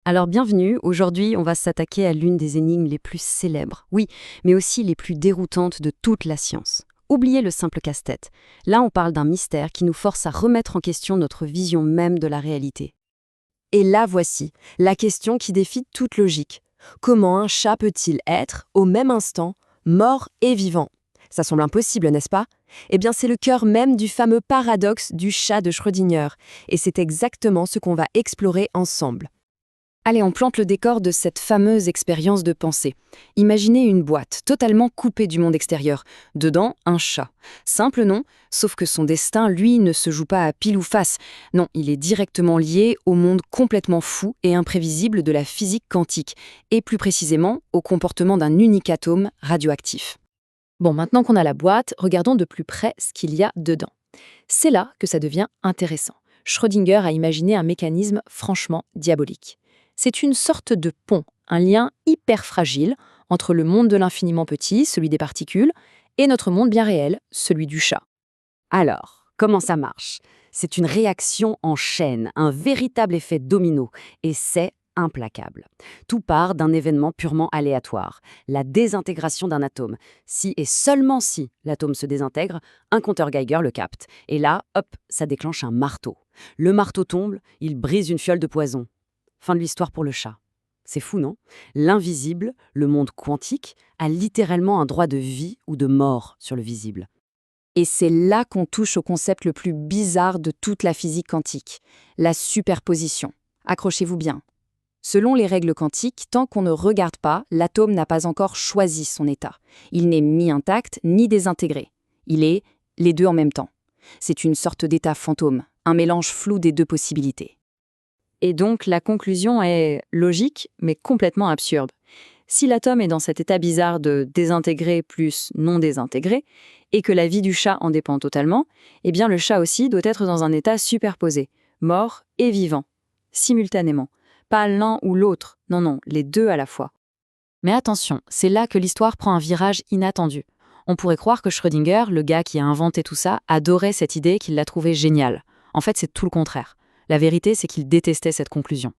Alors bienvenue, aujourd'hui on va s'attaquer à l'une des énigmes les plus célèbres, oui, mais aussi les plus déroutantes de toute la science. Oubliez le simple casse-tête. Là on parle d'un mystère qui nous force à remettre en question notre vision même de la réalité. Et là voici, la question qui défie toute logique. Comment un chat peut-il être, au même instant, mort et vivant? Ça semble impossible, n'est-ce pas? Eh bien c'est le cœur même du fameux paradoxe du chat de Schrödinger, et c'est exactement ce qu'on va explorer ensemble. Allez, on plante le décor de cette fameuse expérience de pensée. Imaginez une boîte totalement coupée du monde extérieur. Dedans, un chat. Simple nom, sauf que son destin, lui, ne se joue pas à pile ou face. Non, il est directement lié au monde complètement fou et imprévisible de la physique quantique, et plus précisément au comportement d'un unique atome radioactif. Bon, maintenant qu'on a la boîte, regardons de plus près ce qu'il y a dedans. C'est là que ça devient intéressant. Schrödinger a imaginé un mécanisme franchement diabolique. C'est une sorte de pont, un lien hyper fragile entre le monde de l'infiniment petit, celui des particules, et notre monde bien réel, celui du chat. Alors, comment ça marche? C'est une réaction en chaîne, un véritable effet domino, et c'est implacable. Tout part d'un événement purement aléatoire, la désintégration d'un atome. Si et seulement si l'atome se désintègre, un compteur Geiger le capte. Et là, hop, ça déclenche un marteau. Le marteau tombe, il brise une fiole de poison. Fin de l'histoire pour le chat. C'est fou, non? L'invisible, le monde quantique, a littéralement un droit de vie ou de mort sur le visible. Et c'est là qu'on touche au concept le plus bizarre de toute la physique quantique, la superposition. Accrochez-vous bien. Selon les règles quantiques, tant qu'on ne regarde pas, l'atome n'a pas encore choisi son état. Il n'est ni intact ni désintégré. Il est les deux en même temps. C'est une sorte d'état fantôme, un mélange flou des deux possibilités. Et donc, la conclusion est logique, mais complètement absurde. Si l'atome est dans cet état bizarre de désintégré plus non désintégré, et que la vie du chat en dépend totalement, eh bien le chat aussi doit être dans un état superposé, mort et vivant, simultanément. Pas l'un ou l'autre, non, non, les deux à la fois. Mais attention, c'est là que l'histoire prend un virage inattendu. On pourrait croire que Schrödinger, le gars qui a inventé tout ça, adorait cette idée, qu'il l'a trouvée géniale. En fait, c'est tout le contraire. La vérité, c'est qu'il détestait cette conclusion.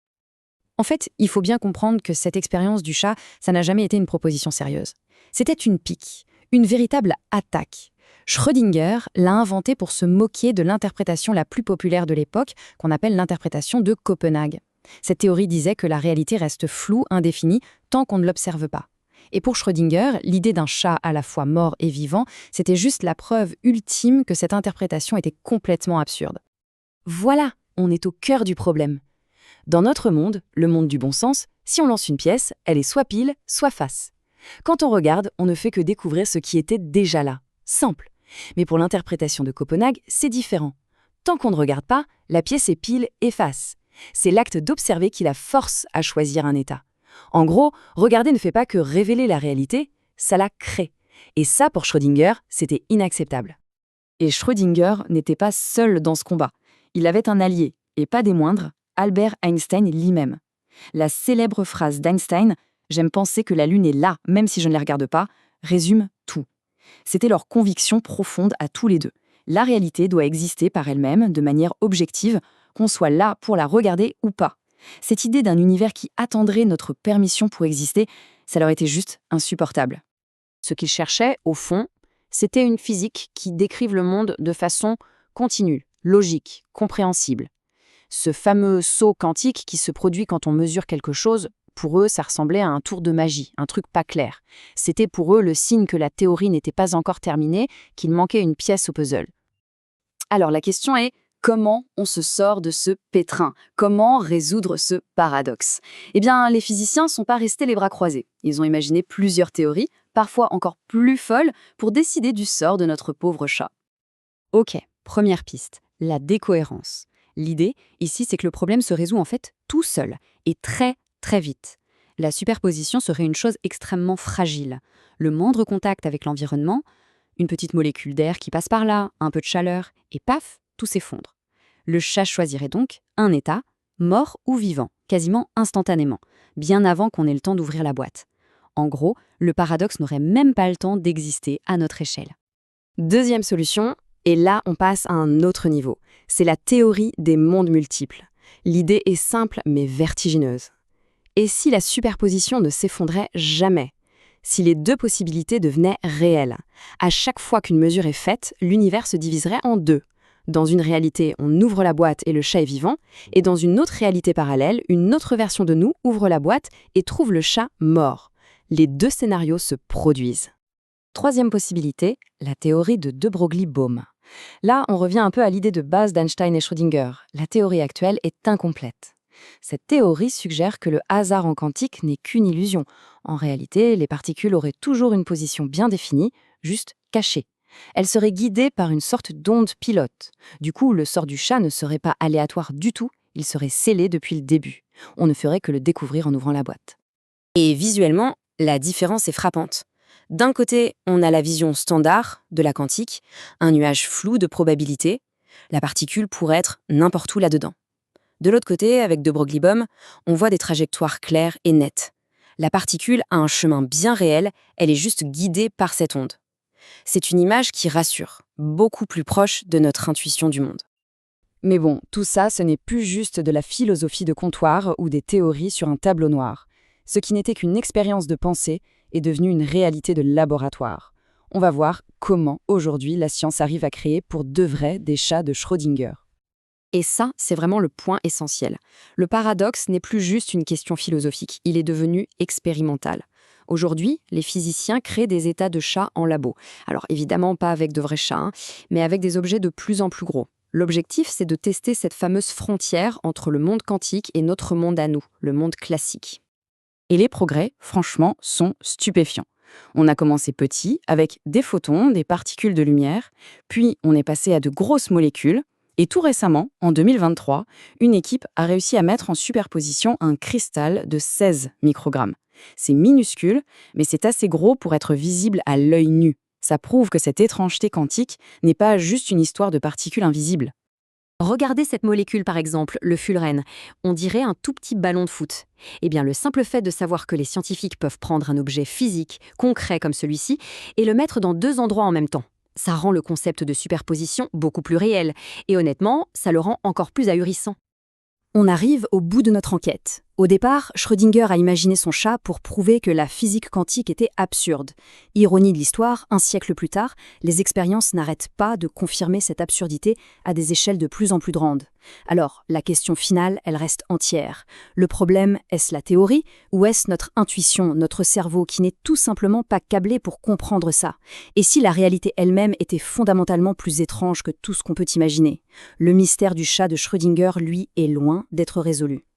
En fait, il faut bien comprendre que cette expérience du chat, ça n'a jamais été une proposition sérieuse. C'était une pique, une véritable attaque. Schrödinger l'a inventée pour se moquer de l'interprétation la plus populaire de l'époque, qu'on appelle l'interprétation de Copenhague. Cette théorie disait que la réalité reste floue, indéfinie, tant qu'on ne l'observe pas. Et pour Schrödinger, l'idée d'un chat à la fois mort et vivant, c'était juste la preuve ultime que cette interprétation était complètement absurde. Voilà, on est au cœur du problème. Dans notre monde, le monde du bon sens, si on lance une pièce, elle est soit pile, soit face. Quand on regarde, on ne fait que découvrir ce qui était déjà là. Simple. Mais pour l'interprétation de Copenhague, c'est différent. Tant qu'on ne regarde pas, la pièce est pile et face. C'est l'acte d'observer qui la force à choisir un état. En gros, regarder ne fait pas que révéler la réalité, ça la crée. Et ça, pour Schrödinger, c'était inacceptable. Et Schrödinger n'était pas seul dans ce combat. Il avait un allié, et pas des moindres, Albert Einstein lui-même. La célèbre phrase d'Einstein « J'aime penser que la Lune est là, même si je ne la regarde pas », résume tout. C'était leur conviction profonde à tous les deux. La réalité doit exister par elle-même, de manière objective, qu'on soit là pour la regarder ou pas. Cette idée d'un univers qui attendrait notre permission pour exister, ça leur était juste insupportable. Ce qu'ils cherchaient, au fond, c'était une physique qui décrive le monde de façon continue, logique, compréhensible. Ce fameux saut quantique qui se produit quand on mesure quelque chose, pour eux, ça ressemblait à un tour de magie, un truc pas clair. C'était pour eux le signe que la théorie n'était pas encore terminée, qu'il manquait une pièce au puzzle. Alors la question est, comment on se sort de ce pétrin? Comment résoudre ce paradoxe? Eh bien, les physiciens ne sont pas restés les bras croisés. Ils ont imaginé plusieurs théories, parfois encore plus folles, pour décider du sort de notre pauvre chat. Ok, première piste, la décohérence. L'idée, ici, c'est que le problème se résout en fait tout seul, et très, très vite. La superposition serait une chose extrêmement fragile. Le moindre contact avec l'environnement, une petite molécule d'air qui passe par là, un peu de chaleur, et paf, tout s'effondre. Le chat choisirait donc un état, mort ou vivant, quasiment instantanément, bien avant qu'on ait le temps d'ouvrir la boîte. En gros, le paradoxe n'aurait même pas le temps d'exister à notre échelle. Deuxième solution, et là on passe à un autre niveau, c'est la théorie des mondes multiples. L'idée est simple mais vertigineuse. Et si la superposition ne s'effondrait jamais? Si les deux possibilités devenaient réelles? À chaque fois qu'une mesure est faite, l'univers se diviserait en deux. Dans une réalité, on ouvre la boîte et le chat est vivant, et dans une autre réalité parallèle, une autre version de nous ouvre la boîte et trouve le chat mort. Les deux scénarios se produisent. Troisième possibilité, la théorie de de Broglie-Bohm. Là, on revient un peu à l'idée de base d'Einstein et Schrödinger. La théorie actuelle est incomplète. Cette théorie suggère que le hasard en quantique n'est qu'une illusion. En réalité, les particules auraient toujours une position bien définie, juste cachée. Elles seraient guidées par une sorte d'onde pilote. Du coup, le sort du chat ne serait pas aléatoire du tout, il serait scellé depuis le début. On ne ferait que le découvrir en ouvrant la boîte. Et visuellement, la différence est frappante. D'un côté, on a la vision standard de la quantique, un nuage flou de probabilités. La particule pourrait être n'importe où là-dedans. De l'autre côté, avec de Broglie-Bohm, on voit des trajectoires claires et nettes. La particule a un chemin bien réel, elle est juste guidée par cette onde. C'est une image qui rassure, beaucoup plus proche de notre intuition du monde. Mais bon, tout ça, ce n'est plus juste de la philosophie de comptoir ou des théories sur un tableau noir. Ce qui n'était qu'une expérience de pensée est devenu une réalité de laboratoire. On va voir comment, aujourd'hui, la science arrive à créer pour de vrai des chats de Schrödinger. Et ça, c'est vraiment le point essentiel. Le paradoxe n'est plus juste une question philosophique, il est devenu expérimental. Aujourd'hui, les physiciens créent des états de chats en labo. Alors évidemment pas avec de vrais chats, mais avec des objets de plus en plus gros. L'objectif, c'est de tester cette fameuse frontière entre le monde quantique et notre monde à nous, le monde classique. Et les progrès, franchement, sont stupéfiants. On a commencé petit, avec des photons, des particules de lumière, puis on est passé à de grosses molécules, et tout récemment, en 2023, une équipe a réussi à mettre en superposition un cristal de 16 microgrammes. C'est minuscule, mais c'est assez gros pour être visible à l'œil nu. Ça prouve que cette étrangeté quantique n'est pas juste une histoire de particules invisibles. Regardez cette molécule par exemple, le fullerène. On dirait un tout petit ballon de foot. Eh bien, le simple fait de savoir que les scientifiques peuvent prendre un objet physique, concret comme celui-ci, et le mettre dans deux endroits en même temps. Ça rend le concept de superposition beaucoup plus réel. Et honnêtement, ça le rend encore plus ahurissant. On arrive au bout de notre enquête. Au départ, Schrödinger a imaginé son chat pour prouver que la physique quantique était absurde. Ironie de l'histoire, un siècle plus tard, les expériences n'arrêtent pas de confirmer cette absurdité à des échelles de plus en plus grandes. Alors, la question finale, elle reste entière. Le problème, est-ce la théorie ou est-ce notre intuition, notre cerveau qui n'est tout simplement pas câblé pour comprendre ça? Et si la réalité elle-même était fondamentalement plus étrange que tout ce qu'on peut imaginer? Le mystère du chat de Schrödinger, lui, est loin d'être résolu.